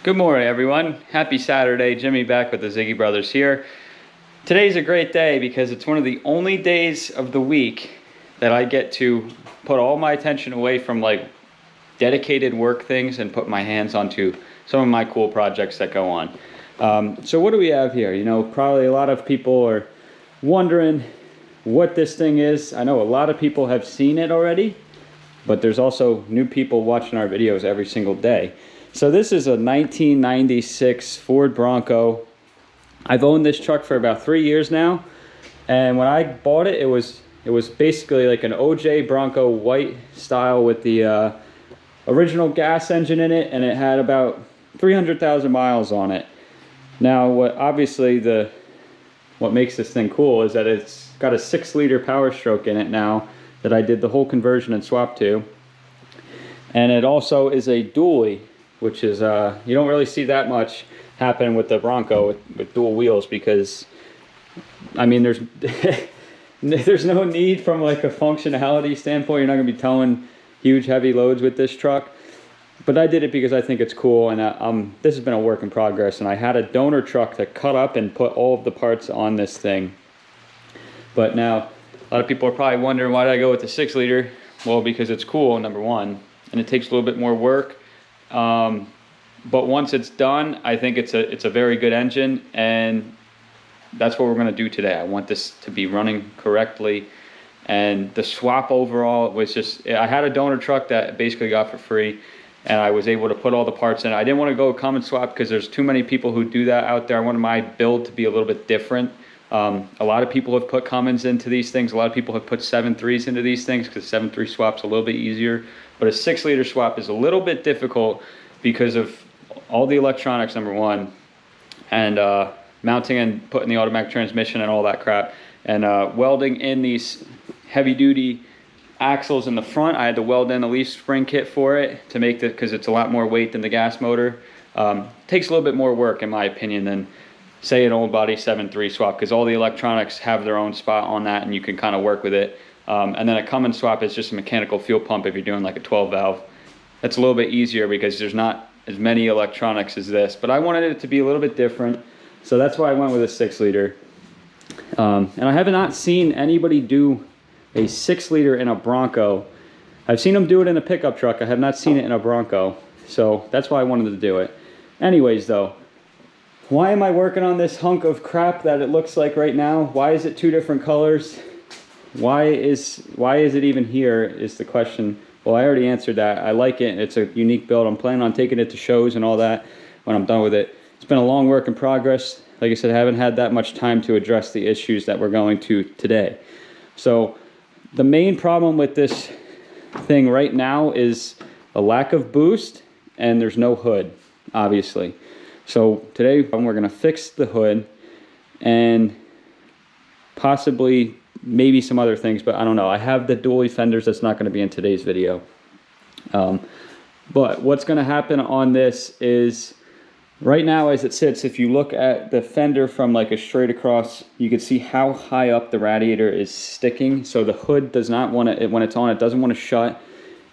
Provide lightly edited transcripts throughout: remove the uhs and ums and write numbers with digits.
Good morning, everyone. Happy Saturday. Jimmy back with the Ziggy Brothers here. Today's a great day because it's one of the only days of the week that I get to put all my attention away from like dedicated work things and put my hands onto some of my cool projects that go on. So what do we have here? You know, probably a lot of people are wondering what this thing is. I know a lot of people have seen it already, but there's also new people watching our videos every single day. So this is a 1996 Ford Bronco. I've owned this truck for about 3 years now, and when I bought it, it was basically like an OJ Bronco white style with the original gas engine in it, and it had about 300,000 miles on it. Now, what makes this thing cool is that it's got a 6-liter Power Stroke in it now that I did the whole conversion and swap to, and it also is a dually, which is you don't really see that much happen with the Bronco with dual wheels, because I mean there's there's no need from like a functionality standpoint. You're not going to be towing huge heavy loads with this truck, but I did it because I think it's cool, and this has been a work in progress, and I had a donor truck that cut up and put all of the parts on this thing. But now a lot of people are probably wondering, why did I go with the 6-liter? Well, because it's cool, number one, and it takes a little bit more work. But once it's done, I think it's a very good engine, and that's what we're going to do today. I want this to be running correctly, and the swap overall was just, I had a donor truck that basically got for free, and I was able to put all the parts in. I didn't want to go common swap because there's too many people who do that out there. I wanted my build to be a little bit different. A lot of people have put commons into these things. A lot of people have put 7.3s into these things because 7.3 swap's a little bit easier. But a 6-liter swap is a little bit difficult because of all the electronics, number one, and mounting and putting the automatic transmission and all that crap, and welding in these heavy-duty axles in the front. I had to weld in a leaf spring kit for it to make it, because it's a lot more weight than the gas motor. Takes a little bit more work, in my opinion, than say an old body 7.3 swap, because all the electronics have their own spot on that and you can kind of work with it. And then a common swap is just a mechanical fuel pump if you're doing like a 12 valve. That's a little bit easier because there's not as many electronics as this, but I wanted it to be a little bit different, so that's why I went with a 6-liter. And I have not seen anybody do a 6-liter in a Bronco. I've seen them do it in a pickup truck. I have not seen it in a Bronco, so that's why I wanted to do it. Anyways though, why am I working on this hunk of crap that it looks like right now? Why is it 2 different colors? Why is it even here is the question. Well, I already answered that. I like it. It's a unique build. I'm planning on taking it to shows and all that when I'm done with it. It's been a long work in progress. Like I said, I haven't had that much time to address the issues that we're going to today. So the main problem with this thing right now is a lack of boost, and there's no hood, obviously. So today we're going to fix the hood and possibly maybe some other things, but I don't know. I have the dually fenders. That's not going to be in today's video. But what's going to happen on this is, right now as it sits, if you look at the fender from like a straight across, you can see how high up the radiator is sticking. So the hood does not want to, when it's on, it doesn't want to shut.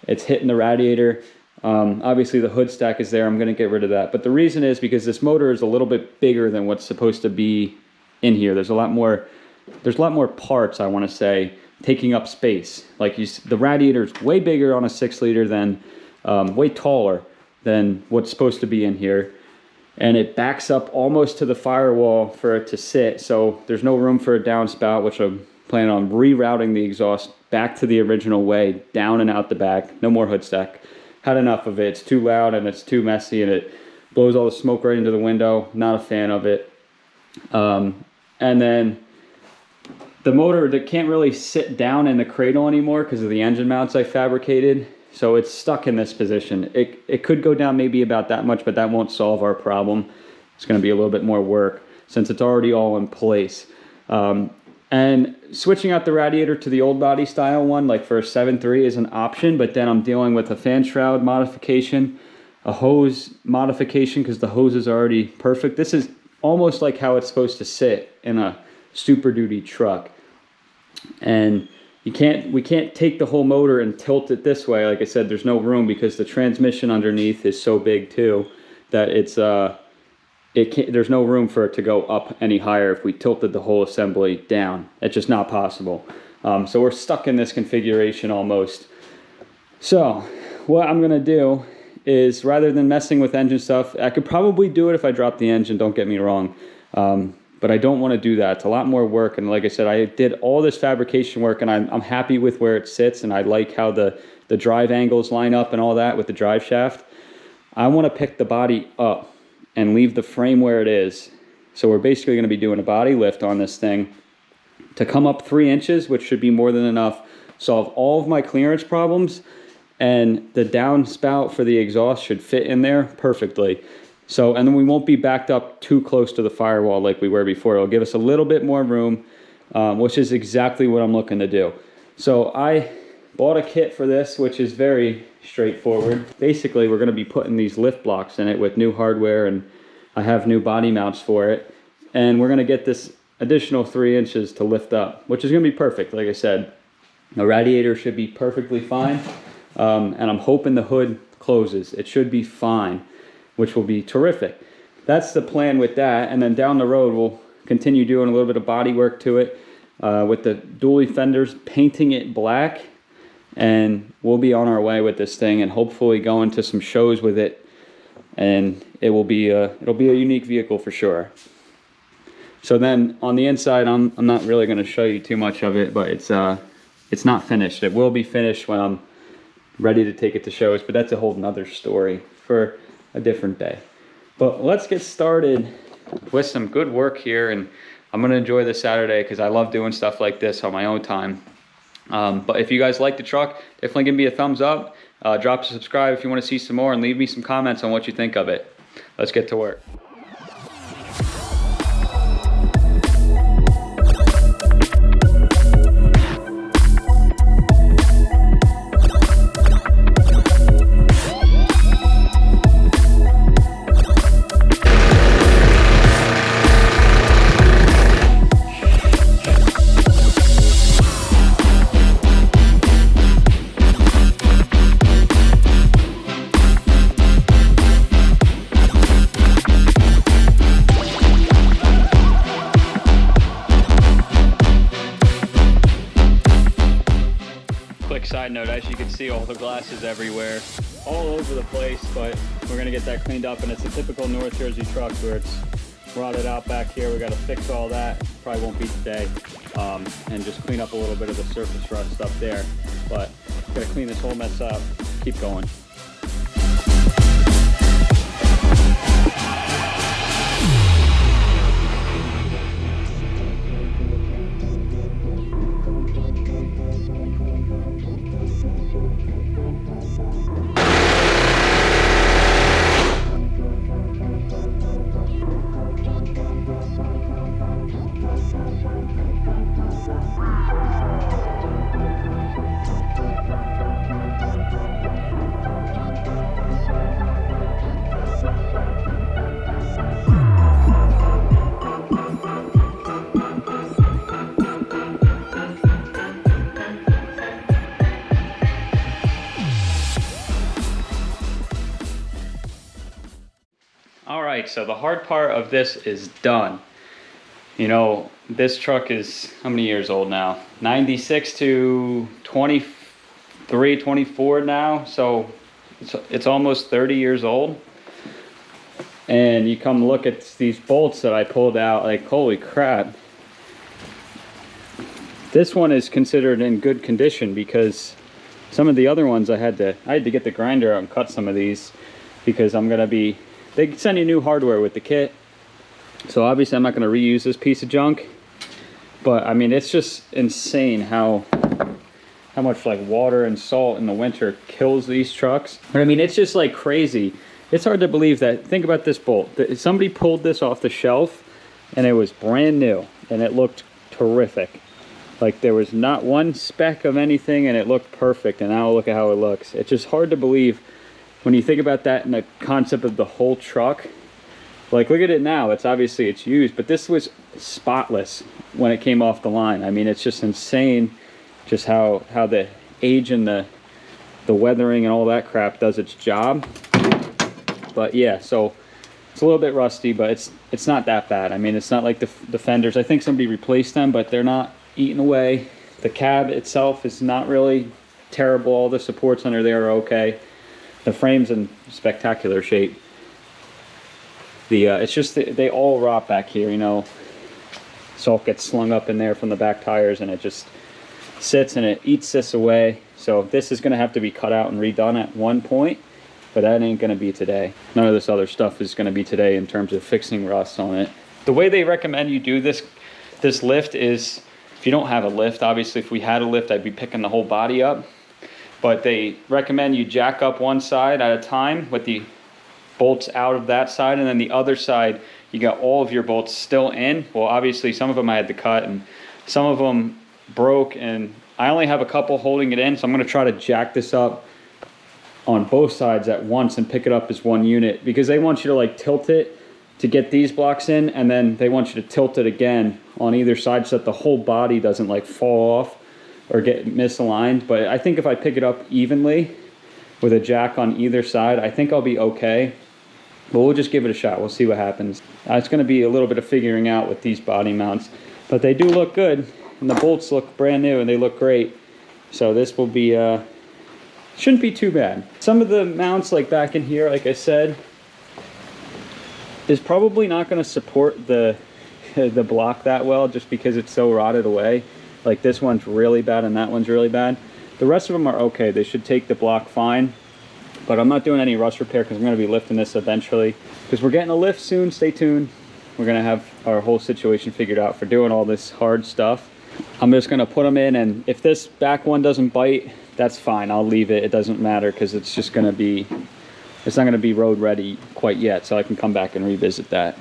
It's hitting the radiator. Obviously the hood stack is there. I'm going to get rid of that. But the reason is because this motor is a little bit bigger than what's supposed to be in here. There's a lot more parts, I want to say, taking up space. Like the radiator is way bigger on a 6-liter than, way taller than what's supposed to be in here. And it backs up almost to the firewall for it to sit. So there's no room for a downspout, which I'm planning on rerouting the exhaust back to the original way, down and out the back. No more hood stack. Had enough of it. It's too loud and it's too messy, and it blows all the smoke right into the window. Not a fan of it. And then the motor that can't really sit down in the cradle anymore because of the engine mounts I fabricated. So it's stuck in this position. It could go down maybe about that much, but that won't solve our problem. It's going to be a little bit more work since it's already all in place. And switching out the radiator to the old body style one, like for a 7.3, is an option, but then I'm dealing with a fan shroud modification, a hose modification because the hose is already perfect. This is almost like how it's supposed to sit in a Super Duty truck. And we can't take the whole motor and tilt it this way. Like I said, there's no room because the transmission underneath is so big too that there's no room for it to go up any higher if we tilted the whole assembly down. It's just not possible. So we're stuck in this configuration almost. So what I'm gonna do is, rather than messing with engine stuff, I could probably do it if I dropped the engine, don't get me wrong. But I don't want to do that. It's a lot more work, and like I said, I did all this fabrication work, and I'm happy with where it sits, and I like how the drive angles line up and all that with the drive shaft. I want to pick the body up and leave the frame where it is. So we're basically going to be doing a body lift on this thing to come up 3 inches, which should be more than enough, solve all of my clearance problems, and the downspout for the exhaust should fit in there perfectly. So, and then we won't be backed up too close to the firewall like we were before. It'll give us a little bit more room, which is exactly what I'm looking to do. So I bought a kit for this, which is very straightforward. Basically, we're gonna be putting these lift blocks in it with new hardware, and I have new body mounts for it. And we're gonna get this additional 3 inches to lift up, which is gonna be perfect. Like I said, the radiator should be perfectly fine. And I'm hoping the hood closes. It should be fine, which will be terrific. That's the plan with that. And then down the road, we'll continue doing a little bit of body work to it with the dually fenders, painting it black, and we'll be on our way with this thing and hopefully going to some shows with it. And it'll be a unique vehicle for sure. So then on the inside, I'm not really going to show you too much of it, but it's not finished. It will be finished when I'm ready to take it to shows, but that's a whole nother story for a different day. But let's get started with some good work here, and I'm gonna enjoy this Saturday because I love doing stuff like this on my own time. But if you guys like the truck, definitely give me a thumbs up, drop a subscribe if you want to see some more, and leave me some comments on what you think of it. Let's get to work. Side note, as you can see, all the glass is everywhere, all over the place, but we're gonna get that cleaned up, and it's a typical North Jersey truck where it's rotted out back here. We got to fix all that. Probably won't be today, and just clean up a little bit of the surface rust stuff there, but gotta clean this whole mess up, keep going. Alright, so the hard part of this is done. You know, this truck is how many years old now? 96 to 23, 24 now, so it's almost 30 years old. And you come look at these bolts that I pulled out, like holy crap. This one is considered in good condition because some of the other ones I had to get the grinder out and cut some of these because they send you new hardware with the kit. So obviously I'm not going to reuse this piece of junk. But I mean, it's just insane how much like water and salt in the winter kills these trucks. But I mean, it's just like crazy. It's hard to believe that. Think about this bolt. Somebody pulled this off the shelf and it was brand new and it looked terrific. Like there was not one speck of anything and it looked perfect, and now look at how it looks. It's just hard to believe when you think about that in the concept of the whole truck. Like look at it now, it's obviously it's used, but this was spotless when it came off the line. I mean, it's just insane just how the age and the weathering and all that crap does its job. But yeah, so It's a little bit rusty, but it's not that bad. I mean, it's not like the fenders. I think somebody replaced them, but they're not eating away. The cab itself is not really terrible. All the supports under there are okay. The frame's in spectacular shape. It's just they all rot back here, you know. Salt gets slung up in there from the back tires, and it just sits and it eats this away. So this is going to have to be cut out and redone at one point, but that ain't going to be today. None of this other stuff is going to be today in terms of fixing rust on it. The way they recommend you do this lift is, if you don't have a lift, obviously if we had a lift, I'd be picking the whole body up, but they recommend you jack up one side at a time with the bolts out of that side, and then the other side you got all of your bolts still in. Well, obviously some of them I had to cut, and some of them broke, and I only have a couple holding it in, so I'm going to try to jack this up on both sides at once and pick it up as one unit, because they want you to like tilt it to get these blocks in, and then they want you to tilt it again on either side so that the whole body doesn't like fall off or get misaligned. But I think if I pick it up evenly with a jack on either side, I think I'll be okay. But we'll just give it a shot. We'll see what happens. It's going to be a little bit of figuring out with these body mounts, but they do look good, and the bolts look brand new and they look great. So this will be shouldn't be too bad. Some of the mounts, like back in here, like I said, is probably not going to support the block that well, just because it's so rotted away. Like this one's really bad and that one's really bad. The rest of them are okay. They should take the block fine. But I'm not doing any rust repair because I'm going to be lifting this eventually. Because we're getting a lift soon, stay tuned. We're going to have our whole situation figured out for doing all this hard stuff. I'm just going to put them in, and if this back one doesn't bite, that's fine. I'll leave it. It doesn't matter, because it's just going to be, it's not going to be road ready quite yet, so I can come back and revisit that.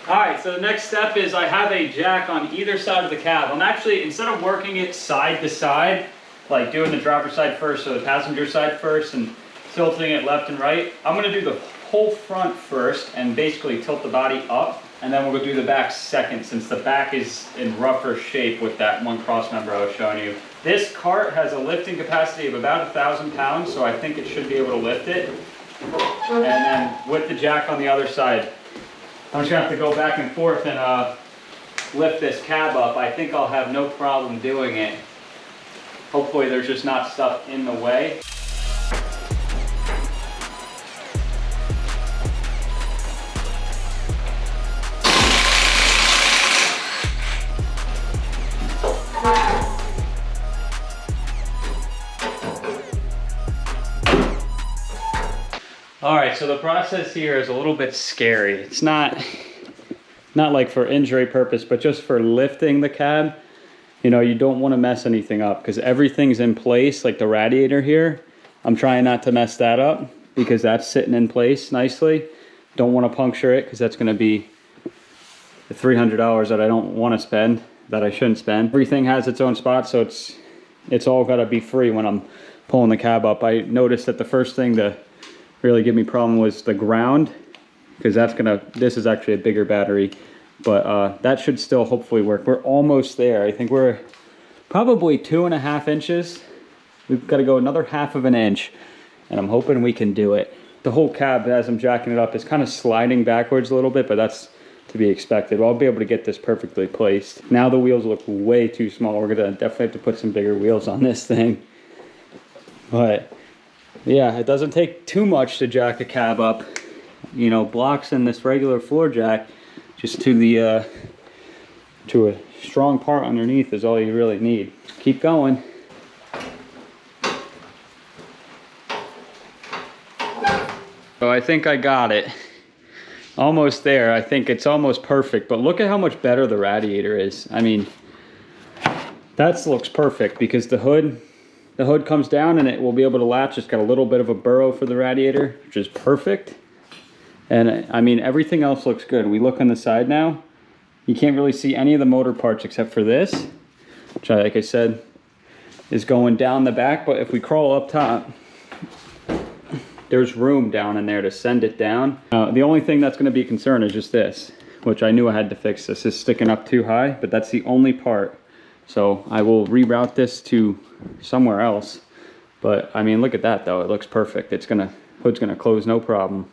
All right, so the next step is I have a jack on either side of the cab. I'm actually, instead of working it side to side, like doing the driver's side first or the passenger side first and tilting it left and right, I'm going to do the whole front first and basically tilt the body up, and then we'll do the back second, since the back is in rougher shape with that one cross member I was showing you. This cart has a lifting capacity of about 1,000 pounds, so I think it should be able to lift it. And then with the jack on the other side, I'm just going to have to go back and forth and lift this cab up. I think I'll have no problem doing it. Hopefully there's just not stuff in the way. All right, so the process here is a little bit scary. It's not like for injury purpose, but just for lifting the cab. You know, you don't want to mess anything up because everything's in place, like the radiator here. I'm trying not to mess that up because that's sitting in place nicely. Don't want to puncture it because that's going to be the $300 that I don't want to spend, that I shouldn't spend. Everything has its own spot, so it's all got to be free when I'm pulling the cab up. I noticed that the first thing to really give me problem was the ground, because this is actually a bigger battery, but that should still hopefully work. We're almost there. I think we're probably 2.5 inches. We've got to go another 1/2 inch, and I'm hoping we can do it. The whole cab, as I'm jacking it up, is kind of sliding backwards a little bit, but that's to be expected. I'll be able to get this perfectly placed. Now the wheels look way too small. We're gonna definitely have to put some bigger wheels on this thing. But yeah, it doesn't take too much to jack a cab up. You know, blocks in this regular floor jack, just to a strong part underneath is all you really need. Keep going. So I think I got it. Almost there. I think it's almost perfect, but look at how much better the radiator is. I mean, that looks perfect because the hood comes down and it will be able to latch. It's got a little bit of a burrow for the radiator, which is perfect. And I mean, everything else looks good. We look on the side now, you can't really see any of the motor parts except for this, which like I said, is going down the back. But if we crawl up top, there's room down in there to send it down. The only thing that's gonna be a concern is just this, which I knew I had to fix. This is sticking up too high, but that's the only part. So I will reroute this to somewhere else. But I mean, look at that though, it looks perfect. Hood's gonna close no problem.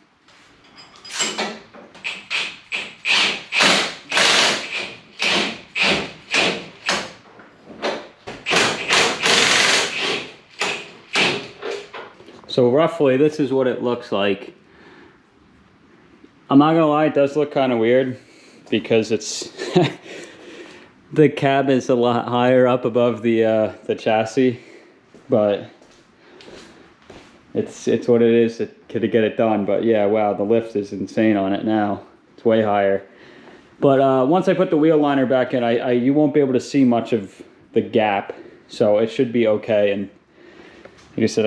So roughly, this is what it looks like. I'm not gonna lie, it does look kind of weird because it's the cab is a lot higher up above the chassis, but it's what it is to get it done. But yeah, wow, the lift is insane on it now. It's way higher. But once I put the wheel liner back in, you won't be able to see much of the gap, so it should be okay. And like I said,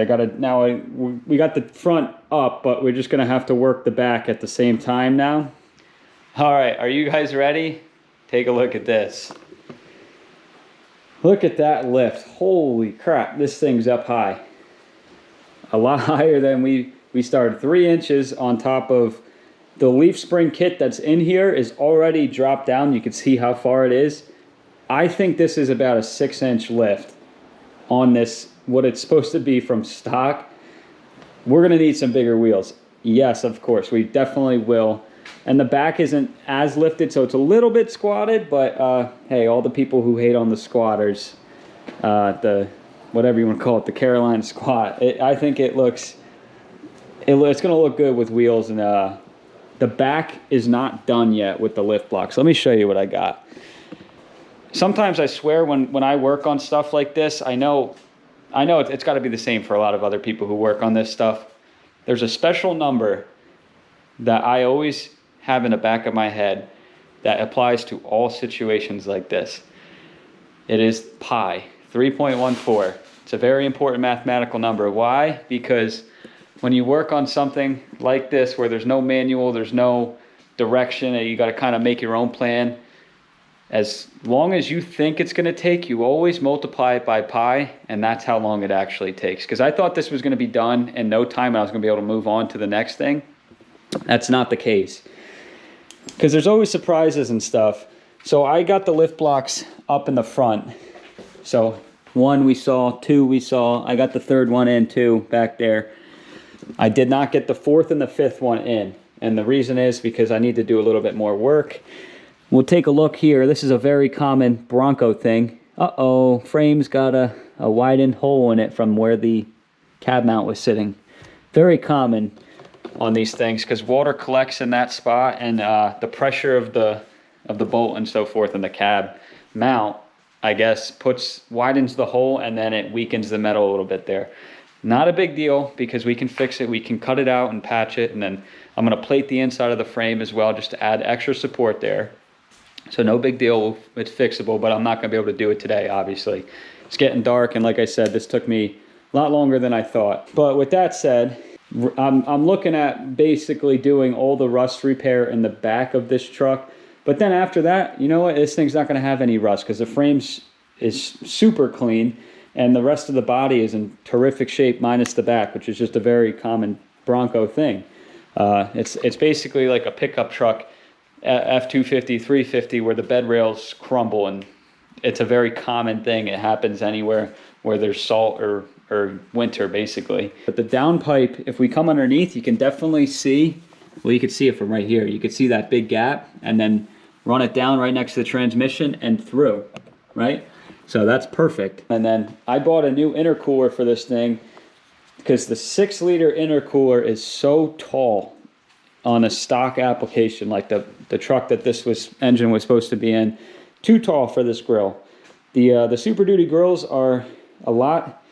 we got the front up, but we're just gonna have to work the back at the same time now. All right, are you guys ready? Take a look at this. Look at that lift. Holy crap, this thing's up high. A lot higher than we started. 3 inches on top of the leaf spring kit that's in here is already dropped down. You can see how far it is. I think this is about a 6-inch lift on this, what it's supposed to be from stock. We're gonna need some bigger wheels. Yes, of course, we definitely will. And the back isn't as lifted, so it's a little bit squatted, but hey, all the people who hate on the squatters, the whatever you want to call it, the Carolina squat, I think it's gonna look good with wheels. And the back is not done yet with the lift blocks. Let me show you what I got. Sometimes I swear when I work on stuff like this, I know it's got to be the same for a lot of other people who work on this stuff. There's a special number that I always have in the back of my head that applies to all situations like this. It is pi, 3.14. It's a very important mathematical number. Why? Because when you work on something like this where there's no manual, there's no direction, and you got to kind of make your own plan, as long as you think it's going to take, you always multiply it by pi, and that's how long it actually takes. Because I thought this was going to be done in no time and I was going to be able to move on to the next thing. That's not the case. Because there's always surprises and stuff. So I got the lift blocks up in the front. So 1 we saw, 2 we saw. I got the 3rd one in too, back there. I did not get the 4th and the 5th one in. And the reason is because I need to do a little bit more work. We'll take a look here. This is a very common Bronco thing. Uh-oh, frame's got a widened hole in it from where the cab mount was sitting. Very common on these things because water collects in that spot, and the pressure of the bolt and so forth in the cab mount, I guess, widens the hole, and then it weakens the metal a little bit there. Not a big deal because we can fix it. We can cut it out and patch it, and then I'm going to plate the inside of the frame as well just to add extra support there. So no big deal, it's fixable, but I'm not gonna be able to do it today, obviously. It's getting dark, and like I said, this took me a lot longer than I thought. But with that said, I'm looking at basically doing all the rust repair in the back of this truck. But then after that, you know what, this thing's not gonna have any rust because the frame is super clean, and the rest of the body is in terrific shape minus the back, which is just a very common Bronco thing. It's basically like a pickup truck, F-250, 350, where the bed rails crumble, and it's a very common thing. It happens anywhere where there's salt or winter, basically. But the downpipe, if we come underneath, you can definitely see, well, you can see it from right here. You can see that big gap, and then run it down right next to the transmission and through, right? So that's perfect. And then I bought a new intercooler for this thing because the 6-liter intercooler is so tall on a stock application, like the truck that this engine was supposed to be in, too tall for this grill. The Super Duty grills are a lot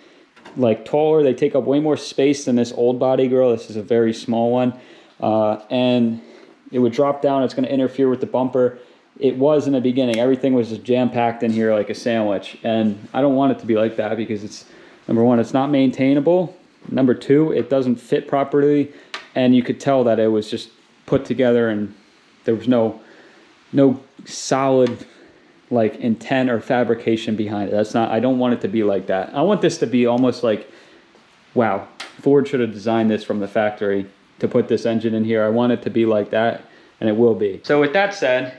like taller. They take up way more space than this old body grill. This is a very small one, and it would drop down. It's going to interfere with the bumper. It was in the beginning. Everything was just jam-packed in here like a sandwich, and I don't want it to be like that because it's, number one, it's not maintainable. Number 2, it doesn't fit properly. And you could tell that it was just put together and there was no solid like intent or fabrication behind it. That's not, I don't want it to be like that. I want this to be almost like, wow, Ford should have designed this from the factory to put this engine in here. I want it to be like that, and it will be. So with that said,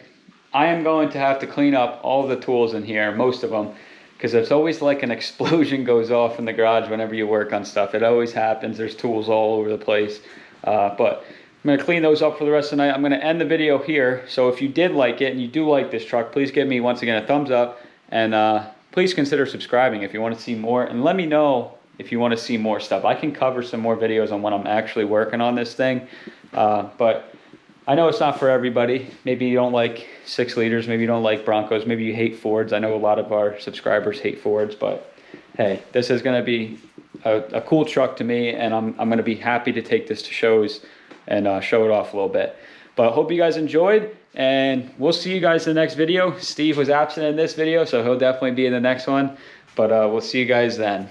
I am going to have to clean up all the tools in here, most of them, because it's always like an explosion goes off in the garage whenever you work on stuff. It always happens. There's tools all over the place. But I'm going to clean those up for the rest of the night. I'm going to end the video here. So if you did like it and you do like this truck, please give me once again a thumbs up, and please consider subscribing if you want to see more, and let me know if you want to see more stuff. I can cover some more videos on when I'm actually working on this thing, but I know it's not for everybody. Maybe you don't like 6 liters, maybe you don't like Broncos, maybe you hate Fords. I know a lot of our subscribers hate Fords, but hey, this is going to be a cool truck to me, and I'm going to be happy to take this to shows and show it off a little bit. But hope you guys enjoyed, and we'll see you guys in the next video. Steve was absent in this video, so he'll definitely be in the next one, but we'll see you guys then.